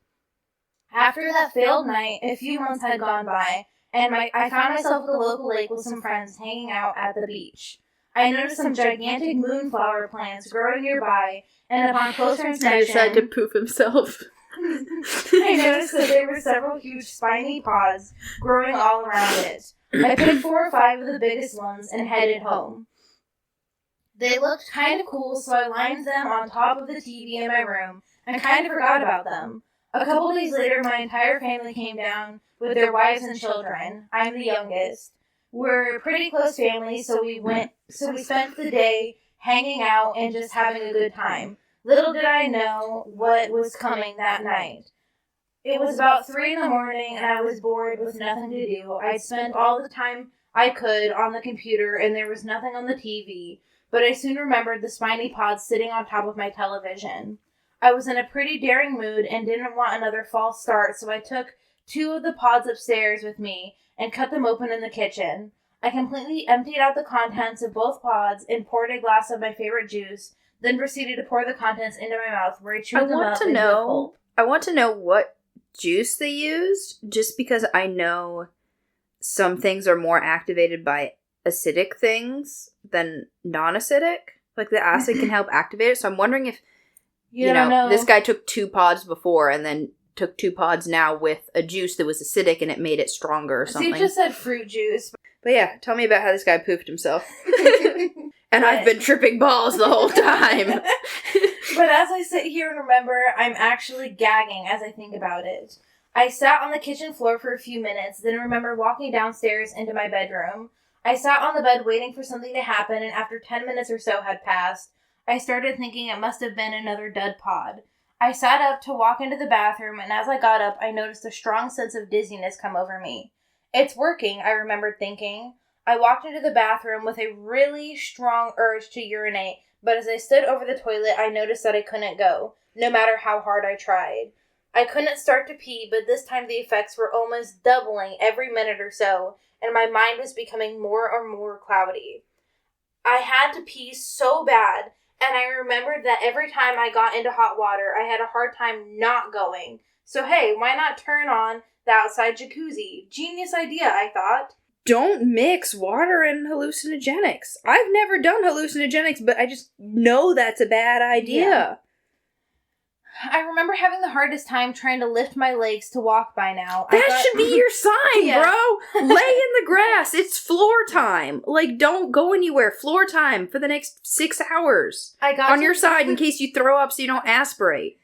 After that failed night, a few months had gone by, and I found myself at the local lake with some friends hanging out at the beach. I noticed some gigantic moonflower plants growing nearby, and upon closer inspection... He decided to poof himself. I noticed that there were several huge spiny pods growing all around it. I picked 4 or 5 of the biggest ones and headed home. They looked kind of cool, so I lined them on top of the TV in my room and kind of forgot about them. A couple days later, my entire family came down with their wives and children. I'm the youngest. We're a pretty close family, so we spent the day hanging out and just having a good time. Little did I know what was coming that night. It was about 3 in the morning, and I was bored with nothing to do. I'd spent all the time I could on the computer, and there was nothing on the TV, but I soon remembered the spiny pods sitting on top of my television. I was in a pretty daring mood and didn't want another false start, so I took 2 of the pods upstairs with me and cut them open in the kitchen. I completely emptied out the contents of both pods and poured a glass of my favorite juice, then proceeded to pour the contents into my mouth where I chewed them up into a pulp. I want to know what juice they used, just because I know some things are more activated by acidic things than non-acidic. Like, the acid can help activate it, so I'm wondering if, you know, this guy took 2 pods before and then took 2 pods now with a juice that was acidic and it made it stronger or something. So you just said fruit juice. But yeah, tell me about how this guy poofed himself. And I've been tripping balls the whole time. But as I sit here and remember, I'm actually gagging as I think about it. I sat on the kitchen floor for a few minutes, then remember walking downstairs into my bedroom. I sat on the bed waiting for something to happen, and after 10 minutes or so had passed, I started thinking it must have been another dud pod. I sat up to walk into the bathroom, and as I got up, I noticed a strong sense of dizziness come over me. It's working, I remembered thinking. I walked into the bathroom with a really strong urge to urinate, but as I stood over the toilet, I noticed that I couldn't go, no matter how hard I tried. I couldn't start to pee, but this time the effects were almost doubling every minute or so, and my mind was becoming more and more cloudy. I had to pee so bad, and I remembered that every time I got into hot water, I had a hard time not going. So hey, why not turn on the outside jacuzzi? Genius idea, I thought. Don't mix water and hallucinogenics. I've never done hallucinogenics, but I just know that's a bad idea. Yeah. I remember having the hardest time trying to lift my legs to walk by now. That should be your sign, Yeah. bro! Lay in the grass. It's floor time. Like, don't go anywhere. Floor time for the next 6 hours. On your side in case you throw up so you don't aspirate.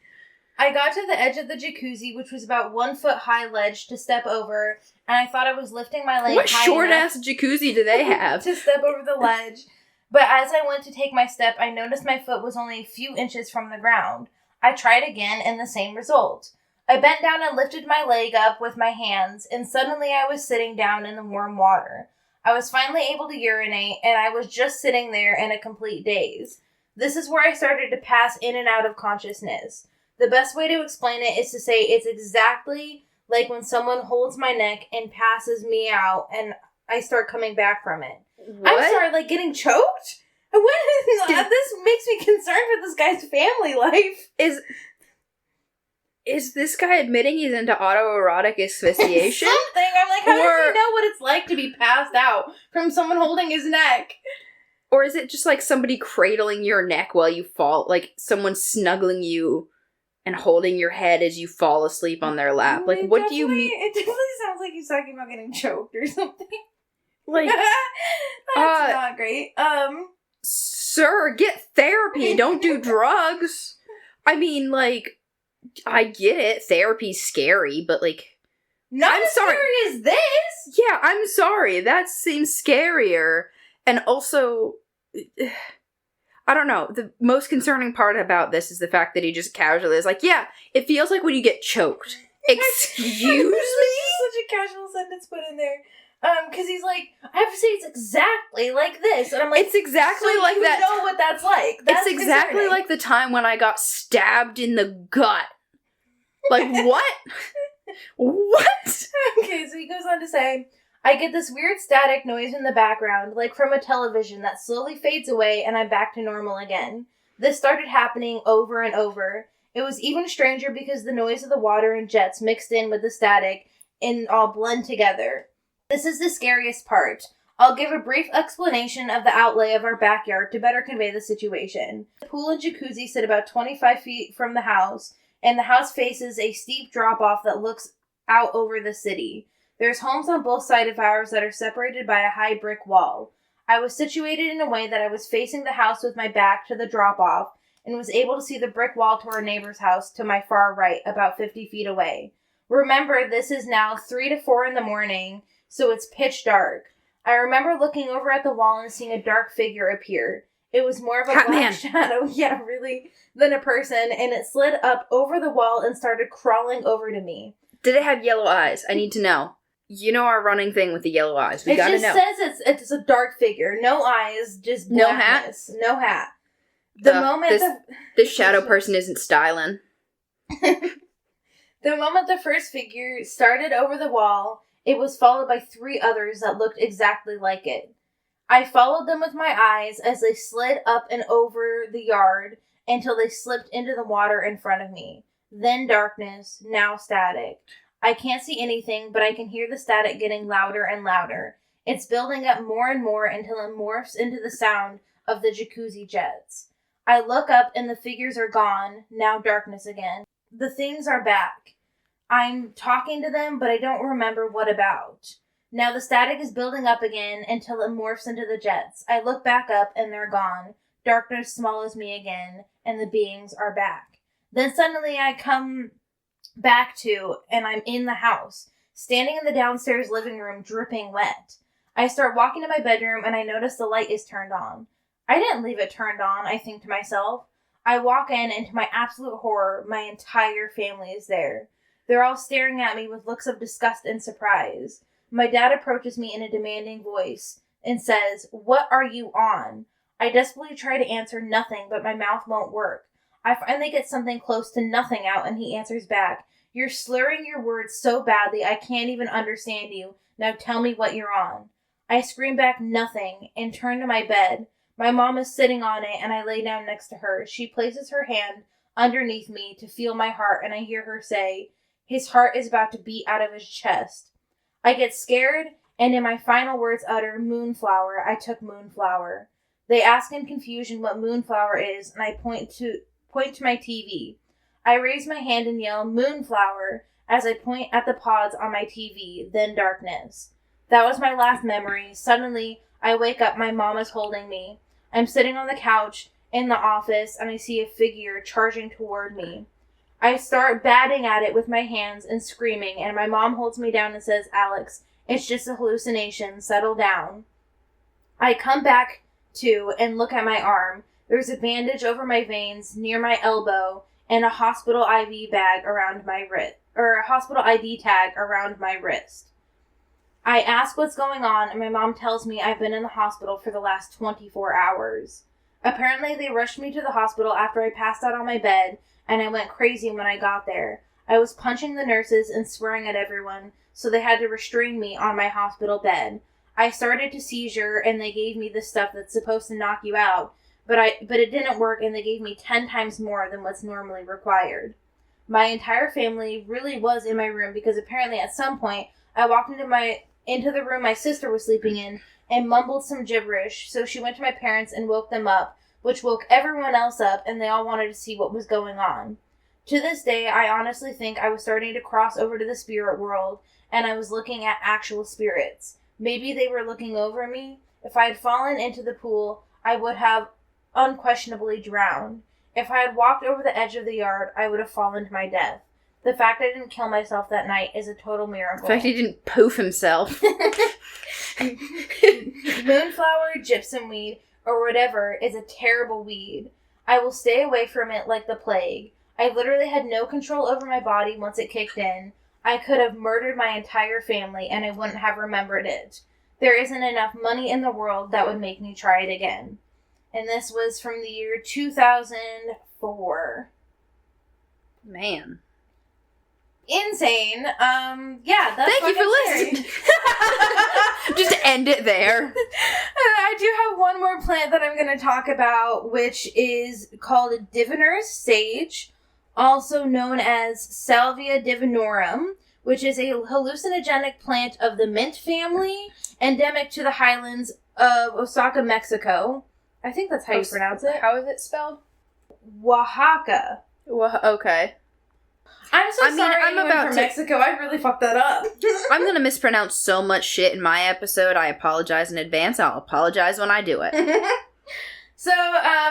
I got to the edge of the jacuzzi, which was about 1 foot high ledge to step over, and I thought I was lifting my leg What high short-ass jacuzzi do they have? to step over the ledge. But as I went to take my step, I noticed my foot was only a few inches from the ground. I tried again, and the same result. I bent down and lifted my leg up with my hands, and suddenly I was sitting down in the warm water. I was finally able to urinate, and I was just sitting there in a complete daze. This is where I started to pass in and out of consciousness. The best way to explain it is to say it's exactly like when someone holds my neck and passes me out, and I start coming back from it. What? I'm sorry, like getting choked? This makes me concerned for this guy's family life. Is this guy admitting he's into autoerotic asphyxiation? Something. I'm like, how does he know what it's like to be passed out from someone holding his neck? Or is it just like somebody cradling your neck while you fall? Like someone snuggling you and holding your head as you fall asleep on their lap? Like, what do you mean? It definitely sounds like he's talking about getting choked or something. Like, that's not great. Sir, get therapy. Don't do drugs. I mean, like, I get it. Therapy's scary, but like, not as scary as this. Yeah, I'm sorry. That seems scarier. And also, I don't know. The most concerning part about this is the fact that he just casually is like, yeah, it feels like when you get choked. Excuse me? Such a casual sentence put in there. Because he's like, I have to say it's exactly like this. And I'm like, it's exactly so like you that. know what that's like. That's it's exactly concerning. like the time when I got stabbed in the gut. Like, what? What? Okay, so he goes on to say, I get this weird static noise in the background, like from a television that slowly fades away and I'm back to normal again. This started happening over and over. It was even stranger because the noise of the water and jets mixed in with the static and all blend together. This is the scariest part. I'll give a brief explanation of the outlay of our backyard to better convey the situation. The pool and jacuzzi sit about 25 feet from the house, and the house faces a steep drop-off that looks out over the city. There's homes on both sides of ours that are separated by a high brick wall. I was situated in a way that I was facing the house with my back to the drop-off and was able to see the brick wall to our neighbor's house to my far right, about 50 feet away. Remember, this is now 3 to 4 in the morning, so it's pitch dark. I remember looking over at the wall and seeing a dark figure appear. It was more of a black shadow, than a person, and it slid up over the wall and started crawling over to me. Did it have yellow eyes? I need to know. You know our running thing with the yellow eyes. We gotta know. It just says it's a dark figure. No eyes, just blackness. No hat. The moment this shadow person isn't styling. The moment the first figure started over the wall, it was followed by 3 others that looked exactly like it. I followed them with my eyes as they slid up and over the yard until they slipped into the water in front of me. Then darkness, now static. I can't see anything, but I can hear the static getting louder and louder. It's building up more and more until it morphs into the sound of the jacuzzi jets. I look up and the figures are gone, now darkness again. The things are back. I'm talking to them, but I don't remember what about. Now the static is building up again until it morphs into the jets. I look back up and they're gone. Darkness swallows me again, and the beings are back. Then suddenly I come back to, and I'm in the house, standing in the downstairs living room, dripping wet. I start walking to my bedroom, and I notice the light is turned on. I didn't leave it turned on, I think to myself. I walk in, and to my absolute horror, my entire family is there. They're all staring at me with looks of disgust and surprise. My dad approaches me in a demanding voice and says, "What are you on?" I desperately try to answer nothing, but my mouth won't work. I finally get something close to nothing out, and he answers back, "You're slurring your words so badly I can't even understand you. Now tell me what you're on." I scream back nothing and turn to my bed. My mom is sitting on it, and I lay down next to her. She places her hand underneath me to feel my heart, and I hear her say, "His heart is about to beat out of his chest." I get scared, and in my final words utter, "Moonflower, I took Moonflower." They ask in confusion what Moonflower is, and I point to my TV. I raise my hand and yell, "Moonflower," as I point at the pods on my TV, then darkness. That was my last memory. Suddenly, I wake up, my mom is holding me. I'm sitting on the couch in the office, and I see a figure charging toward me. I start batting at it with my hands and screaming, and my mom holds me down and says, "Alex, it's just a hallucination. Settle down." I come back to and look at my arm. There's a bandage over my veins near my elbow and a hospital IV bag around my wrist, or a hospital ID tag around my wrist. I ask what's going on, and my mom tells me I've been in the hospital for the last 24 hours. Apparently, they rushed me to the hospital after I passed out on my bed, and I went crazy when I got there. I was punching the nurses and swearing at everyone, so they had to restrain me on my hospital bed. I started to seizure, and they gave me the stuff that's supposed to knock you out, but it didn't work, and they gave me 10 times more than what's normally required. My entire family really was in my room, because apparently at some point I walked into the room my sister was sleeping in and mumbled some gibberish, so she went to my parents and woke them up, which woke everyone else up, and they all wanted to see what was going on. To this day, I honestly think I was starting to cross over to the spirit world, and I was looking at actual spirits. Maybe they were looking over me. If I had fallen into the pool, I would have unquestionably drowned. If I had walked over the edge of the yard, I would have fallen to my death. The fact I didn't kill myself that night is a total miracle. The fact he didn't poof himself. Moonflower, gypsum weed, or whatever is a terrible weed. I will stay away from it like the plague. I literally had no control over my body once it kicked in. I could have murdered my entire family and I wouldn't have remembered it. There isn't enough money in the world that would make me try it again. And this was from the year 2004. Man. Insane. Yeah, that's Thank you for listening. Just end it there. I do have one more plant that I'm going to talk about, which is called diviner's sage, also known as Salvia divinorum, which is a hallucinogenic plant of the mint family, endemic to the highlands of Oaxaca, Mexico. I think that's how you pronounce it. How is it spelled? Oaxaca. Okay. I'm so sorry I'm anyone about from to... Mexico. I really fucked that up. I'm going to mispronounce so much shit in my episode. I apologize in advance. I'll apologize when I do it. So,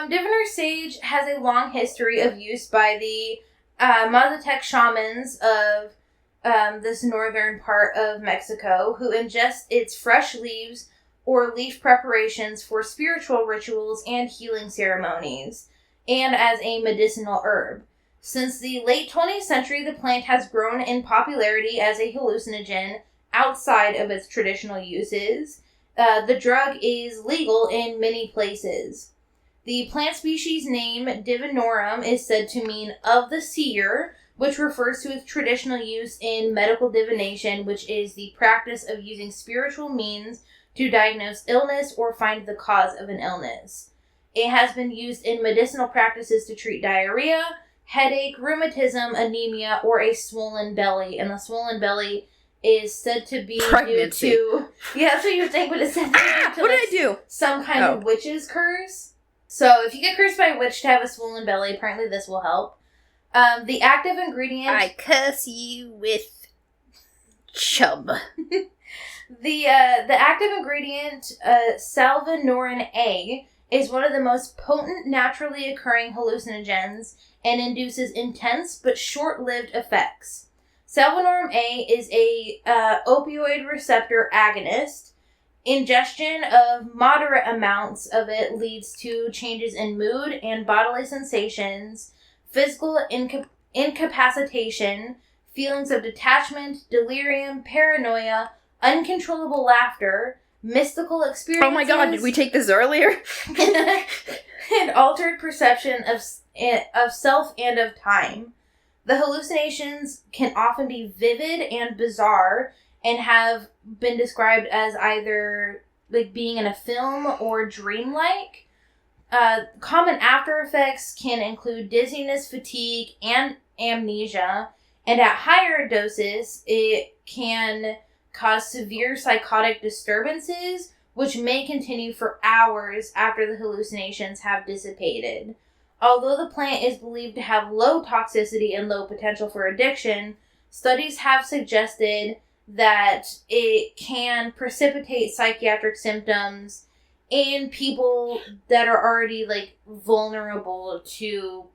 diviner sage has a long history of use by the Mazatec shamans of this northern part of Mexico, who ingest its fresh leaves or leaf preparations for spiritual rituals and healing ceremonies, and as a medicinal herb. Since the late 20th century, the plant has grown in popularity as a hallucinogen outside of its traditional uses. The drug is legal in many places. The plant species name divinorum is said to mean of the seer, which refers to its traditional use in medical divination, which is the practice of using spiritual means to diagnose illness or find the cause of an illness. It has been used in medicinal practices to treat diarrhea, headache, rheumatism, anemia, or a swollen belly. And the swollen belly is said to be pregnancy. due to... Yeah, that's what you would think, but it's said to be due to what did I do? some kind of witch's curse. So if you get cursed by a witch to have a swollen belly, apparently this will help. The active ingredient... I curse you with chub. The active ingredient, salvinorin A, is one of the most potent naturally occurring hallucinogens and induces intense but short-lived effects. Salvinorin A is a opioid receptor agonist. Ingestion of moderate amounts of it leads to changes in mood and bodily sensations, physical incapacitation, feelings of detachment, delirium, paranoia, uncontrollable laughter, mystical experiences... Oh my god, did we take this earlier? and altered perception of self and of time. The hallucinations can often be vivid and bizarre and have been described as either like being in a film or dreamlike. Common after effects can include dizziness, fatigue, and amnesia, and at higher doses, it can cause severe psychotic disturbances, which may continue for hours after the hallucinations have dissipated. Although the plant is believed to have low toxicity and low potential for addiction, studies have suggested that it can precipitate psychiatric symptoms in people that are already, like, vulnerable to,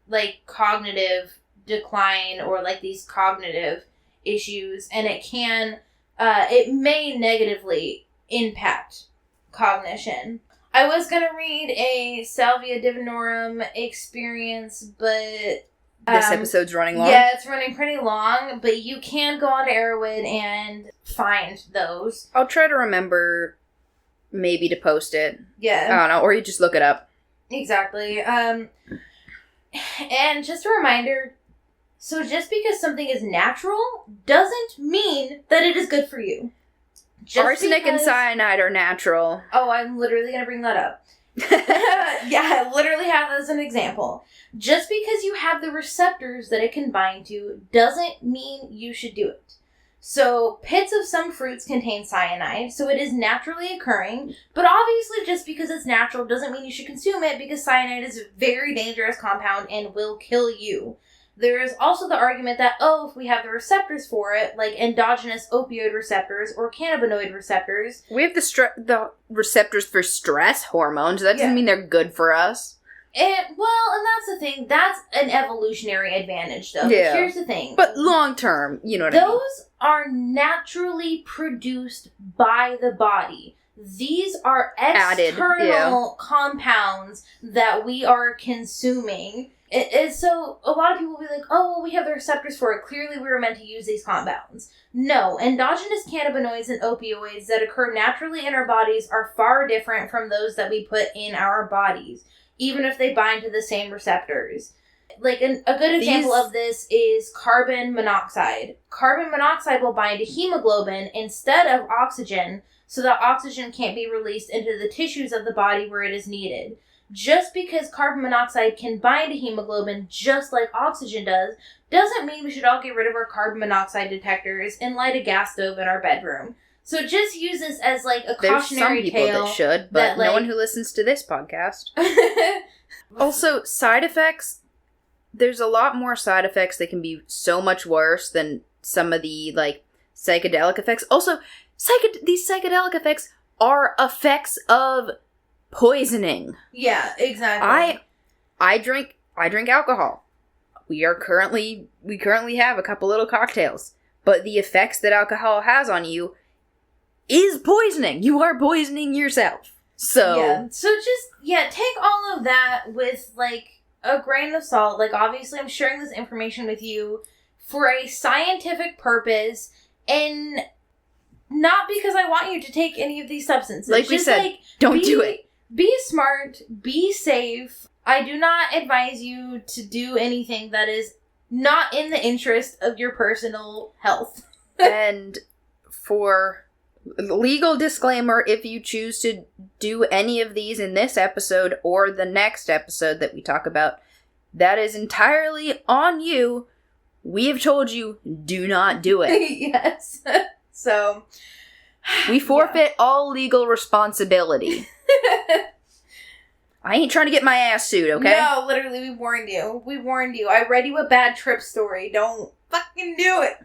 like, cognitive decline or, like, these cognitive issues. And it can, it may negatively impact cognition. I was going to read a Salvia divinorum experience, but... This episode's running long? Yeah, it's running pretty long, but you can go on to Arrowwood and find those. I'll try to remember maybe to post it. Yeah. I don't know, or you just look it up. Exactly. And just a reminder, so just because something is natural doesn't mean that it is good for you. Arsenic and cyanide are natural. Oh, I'm literally going to bring that up. Yeah, I literally have that as an example. Just because you have the receptors that it can bind to doesn't mean you should do it. So, pits of some fruits contain cyanide, so it is naturally occurring, but obviously just because it's natural doesn't mean you should consume it, because cyanide is a very dangerous compound and will kill you. There is also the argument that, if we have the receptors for it, like endogenous opioid receptors or cannabinoid receptors... We have the receptors for stress hormones. That doesn't mean they're good for us. And that's the thing. That's an evolutionary advantage, though. Yeah. Here's the thing. But long term, you know what I mean. Those are naturally produced by the body. These are external compounds that we are consuming. So a lot of people will be like, we have the receptors for it. Clearly we were meant to use these compounds. No, endogenous cannabinoids and opioids that occur naturally in our bodies are far different from those that we put in our bodies, even if they bind to the same receptors. Like, a good example of this is carbon monoxide. Carbon monoxide will bind to hemoglobin instead of oxygen, so that oxygen can't be released into the tissues of the body where it is needed. Just because carbon monoxide can bind to hemoglobin just like oxygen does, doesn't mean we should all get rid of our carbon monoxide detectors and light a gas stove in our bedroom. So just use this as, like, a cautionary tale. There's some people that should, but no one who listens to this podcast. Also, side effects, there's a lot more side effects that can be so much worse than some of the, like, psychedelic effects. Also, these psychedelic effects are effects of poisoning. Yeah, exactly. I drink alcohol. We currently have a couple little cocktails. But the effects that alcohol has on you is poisoning. You are poisoning yourself. So take all of that with, like, a grain of salt. Like, obviously, I'm sharing this information with you for a scientific purpose, and not because I want you to take any of these substances. Like we said, don't do it. Be smart. Be safe. I do not advise you to do anything that is not in the interest of your personal health. And for legal disclaimer, if you choose to do any of these in this episode or the next episode that we talk about, that is entirely on you. We have told you, do not do it. Yes. So, we forfeit all legal responsibility. I ain't trying to get my ass sued, okay? No, literally, we warned you. We warned you. I read you a bad trip story. Don't fucking do it.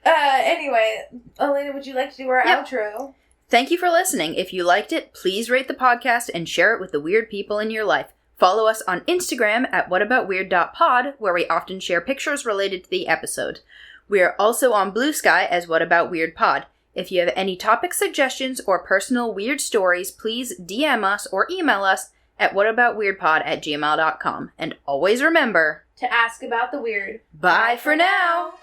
Anyway, Elena, would you like to do our outro? Thank you for listening. If you liked it, please rate the podcast and share it with the weird people in your life. Follow us on Instagram at whataboutweird.pod, where we often share pictures related to the episode. We are also on Blue Sky as What About Weird Pod. If you have any topic suggestions or personal weird stories, please DM us or email us at whataboutweirdpod@gmail.com. And always remember to ask about the weird. Bye for now!